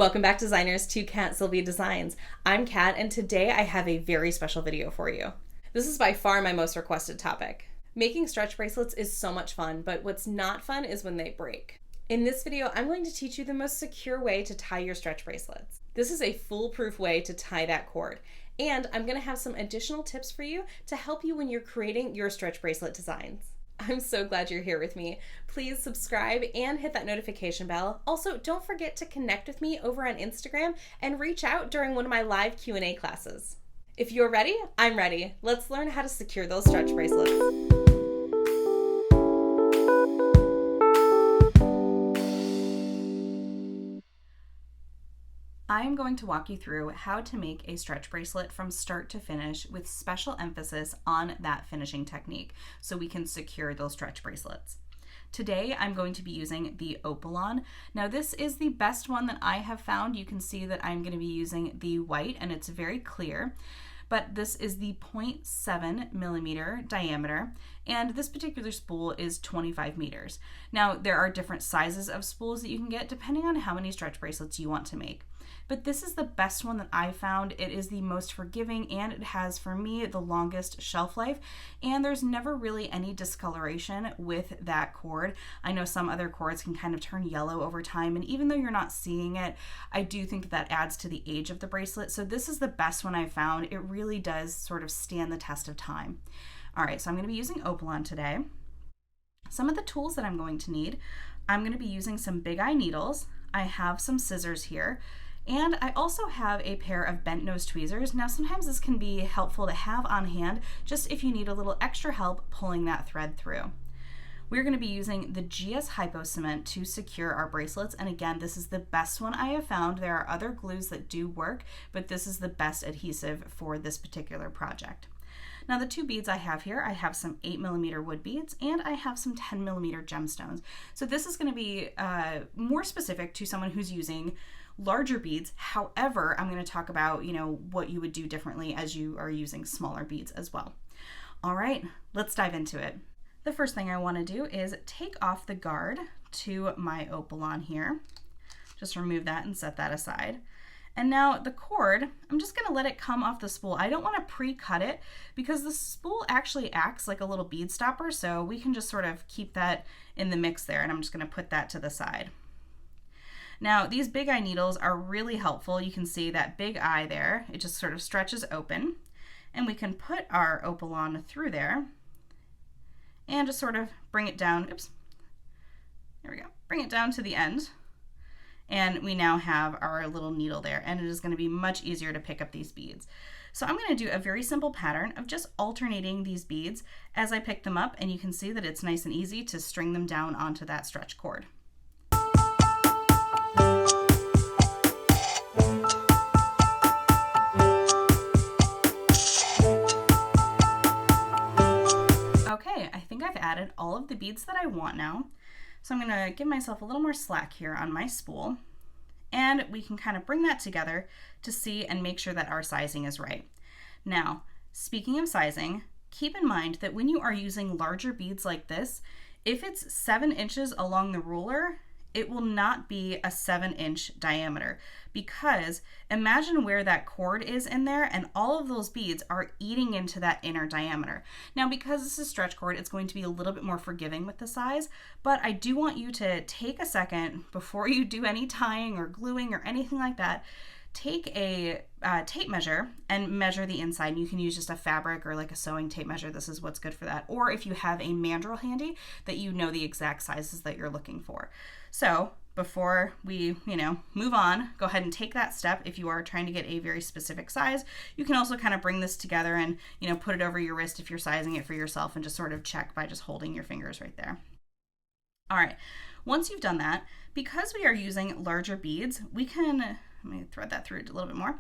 Welcome back, designers, to Silvia Designs. I'm Kat, and today I have a very special video for you. This is by far my most requested topic. Making stretch bracelets is so much fun, but what's not fun is when they break. In this video, I'm going to teach you the most secure way to tie your stretch bracelets. This is a foolproof way to tie that cord, and I'm going to have some additional tips for you to help you when you're creating your stretch bracelet designs. I'm so glad you're here with me. Please subscribe and hit that notification bell. Also, don't forget to connect with me over on Instagram and reach out during one of my live Q&A classes. If you're ready, I'm ready. Let's learn how to secure those stretch bracelets. I am going to walk you through how to make a stretch bracelet from start to finish with special emphasis on that finishing technique so we can secure those stretch bracelets. Today I'm going to be using the Opelon. Now this is the best one that I have found. You can see that I'm going to be using the white and it's very clear, but this is the 0.7 millimeter diameter, and this particular spool is 25 meters. Now there are different sizes of spools that you can get depending on how many stretch bracelets you want to make. But this is the best one that I found. It is the most forgiving and it has, for me, the longest shelf life, and there's never really any discoloration with that cord. I know some other cords can kind of turn yellow over time, and even though you're not seeing it, I do think that adds to the age of the bracelet. So this is the best one I've found. It really does sort of stand the test of time. All right, so I'm going to be using Opelon today. Some of the tools that I'm going to need, I'm going to be using some big eye needles. I have some scissors here. And I also have a pair of bent nose tweezers. Now sometimes this can be helpful to have on hand just if you need a little extra help pulling that thread through. We're going to be using the GS Hypo Cement to secure our bracelets, and again, this is the best one I have found. There are other glues that do work, but this is the best adhesive for this particular project. Now the two beads I have here, I have some 8mm wood beads and I have some 10mm gemstones. So this is going to be more specific to someone who's using larger beads. However, I'm going to talk about, what you would do differently as you are using smaller beads as well. All right, let's dive into it. The first thing I want to do is take off the guard to my Opelon here. Just remove that and set that aside. And now the cord, I'm just going to let it come off the spool. I don't want to pre-cut it because the spool actually acts like a little bead stopper, so we can just sort of keep that in the mix there, and I'm just going to put that to the side. Now these big eye needles are really helpful. You can see that big eye there, it just sort of stretches open, and we can put our Opelon through there and just sort of bring it down. Oops, there we go. Bring it down to the end. And we now have our little needle there, and it is going to be much easier to pick up these beads. So I'm going to do a very simple pattern of just alternating these beads as I pick them up, and you can see that it's nice and easy to string them down onto that stretch cord. Okay, I think I've added all of the beads that I want now. So I'm going to give myself a little more slack here on my spool, and we can kind of bring that together to see and make sure that our sizing is right. Now, speaking of sizing, keep in mind that when you are using larger beads like this, if it's 7 inches along the ruler, it will not be a 7-inch diameter, because imagine where that cord is in there and all of those beads are eating into that inner diameter. Now, because this is stretch cord, it's going to be a little bit more forgiving with the size, but I do want you to take a second before you do any tying or gluing or anything like that. Take a tape measure and measure the inside. You can use just a fabric or like a sewing tape measure. This is what's good for that. Or if you have a mandrel handy that you know the exact sizes that you're looking for. So before we, move on, go ahead and take that step. If you are trying to get a very specific size, you can also kind of bring this together and, put it over your wrist if you're sizing it for yourself, and just sort of check by just holding your fingers right there. All right, once you've done that, because we are using larger beads, we can, let me thread that through a little bit more.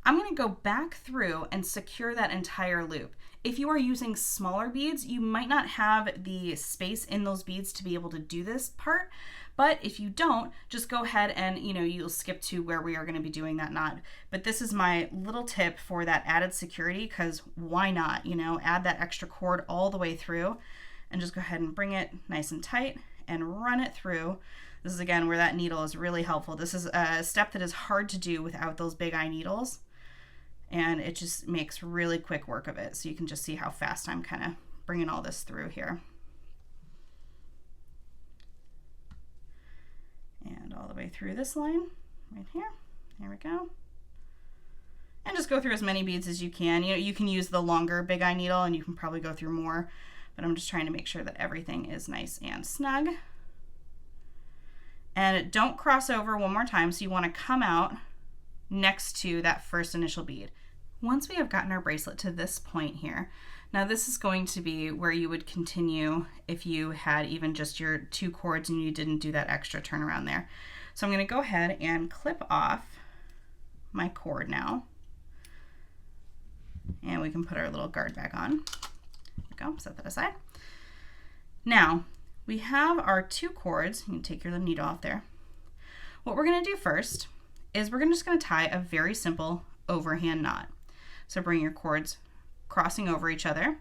I'm going to go back through and secure that entire loop. If you are using smaller beads, you might not have the space in those beads to be able to do this part, but if you don't, just go ahead and, you'll skip to where we are going to be doing that knot. But this is my little tip for that added security, because why not, add that extra cord all the way through and just go ahead and bring it nice and tight and run it through This is again where that needle is really helpful. This is a step that is hard to do without those big eye needles, and it just makes really quick work of it. So you can just see how fast I'm kind of bringing all this through here. And all the way through this line right here. There we go. And just go through as many beads as you can. You know, you can use the longer big eye needle and you can probably go through more, but I'm just trying to make sure that everything is nice and snug. And don't cross over one more time, so you want to come out next to that first initial bead. Once we have gotten our bracelet to this point here, now this is going to be where you would continue if you had even just your 2 cords and you didn't do that extra turnaround there. So I'm going to go ahead and clip off my cord now. And we can put our little guard back on. There we go, set that aside. Now, we have our 2 cords. You can take your little needle off there. What we're going to do first is we're just going to tie a very simple overhand knot. So bring your cords crossing over each other,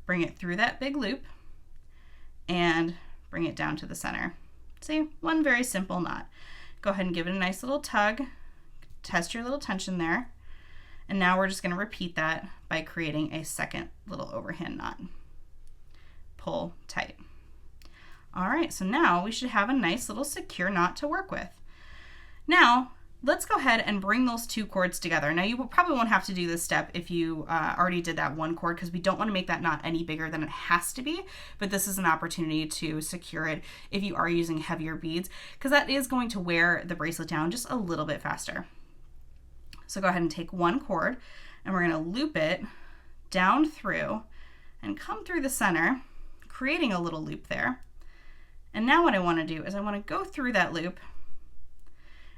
bring it through that big loop, and bring it down to the center. See, one very simple knot. Go ahead and give it a nice little tug, test your little tension there, and now we're just going to repeat that by creating a second little overhand knot. Pull tight. All right, so now we should have a nice little secure knot to work with. Now, let's go ahead and bring those 2 cords together. Now, you probably won't have to do this step if you already did that 1 cord, because we don't want to make that knot any bigger than it has to be, but this is an opportunity to secure it if you are using heavier beads, because that is going to wear the bracelet down just a little bit faster. So go ahead and take 1 cord, and we're going to loop it down through and come through the center, creating a little loop there. And now what I want to do is I want to go through that loop,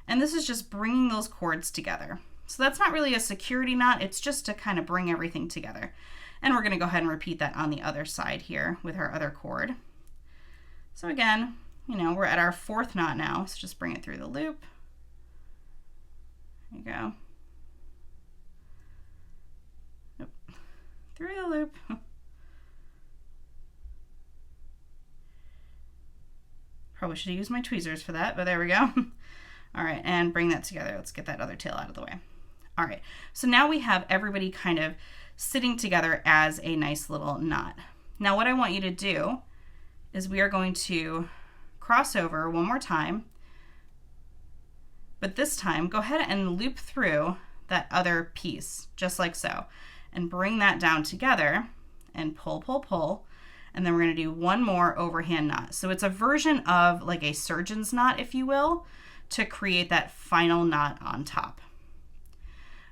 and this is just bringing those cords together. So that's not really a security knot, it's just to kind of bring everything together. And we're going to go ahead and repeat that on the other side here with our other cord. So again, you know, we're at our 4th knot now, so just bring it through the loop. There you go. Nope. Through the loop. Probably should have used my tweezers for that, but there we go. All right, and bring that together. Let's get that other tail out of the way. All right, so now we have everybody kind of sitting together as a nice little knot. Now what I want you to do is we are going to cross over one more time, but this time go ahead and loop through that other piece, just like so, and bring that down together and pull, pull, pull. And then we're going to do 1 more overhand knot. So it's a version of like a surgeon's knot, if you will, to create that final knot on top.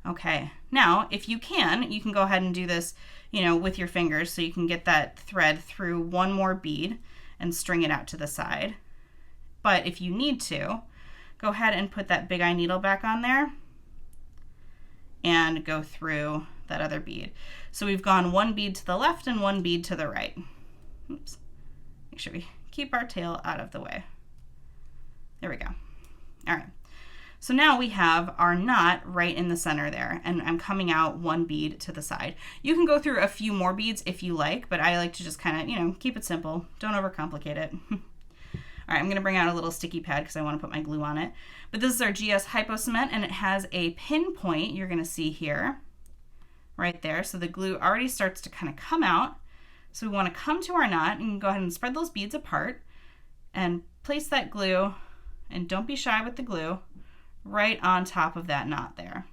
Okay, now if you can go ahead and do this, you know, with your fingers, so you can get that thread through 1 more bead and string it out to the side. But if you need to, go ahead and put that big eye needle back on there and go through that other bead. So we've gone 1 bead to the left and 1 bead to the right. Oops. Make sure we keep our tail out of the way. There we go. All right. So now we have our knot right in the center there, and I'm coming out 1 bead to the side. You can go through a few more beads if you like, but I like to just kind of, you know, keep it simple. Don't overcomplicate it. All right, I'm going to bring out a little sticky pad because I want to put my glue on it. But this is our GS Hypo Cement, and it has a pin point you're going to see here, right there. So the glue already starts to kind of come out. So we want to come to our knot and go ahead and spread those beads apart and place that glue, and don't be shy with the glue, right on top of that knot there.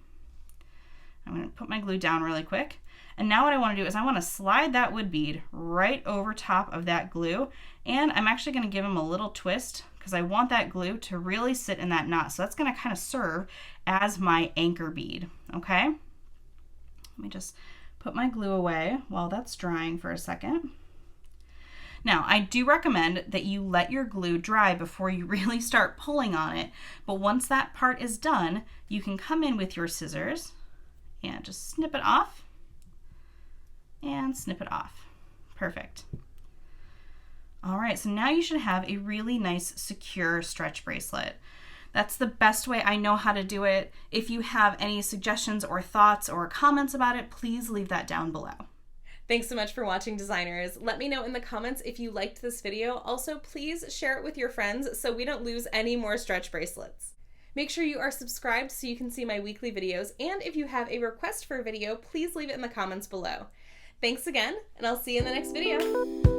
I'm going to put my glue down really quick. And now what I want to do is I want to slide that wood bead right over top of that glue, and I'm actually going to give him a little twist because I want that glue to really sit in that knot. So that's going to kind of serve as my anchor bead, okay? Let me just put my glue away while that's drying for a second. Now, I do recommend that you let your glue dry before you really start pulling on it, but once that part is done, you can come in with your scissors and just snip it off and snip it off. Perfect. All right, so now you should have a really nice, secure stretch bracelet. That's the best way I know how to do it. If you have any suggestions or thoughts or comments about it, please leave that down below. Thanks so much for watching, designers. Let me know in the comments if you liked this video. Also, please share it with your friends so we don't lose any more stretch bracelets. Make sure you are subscribed so you can see my weekly videos, and if you have a request for a video, please leave it in the comments below. Thanks again, and I'll see you in the next video.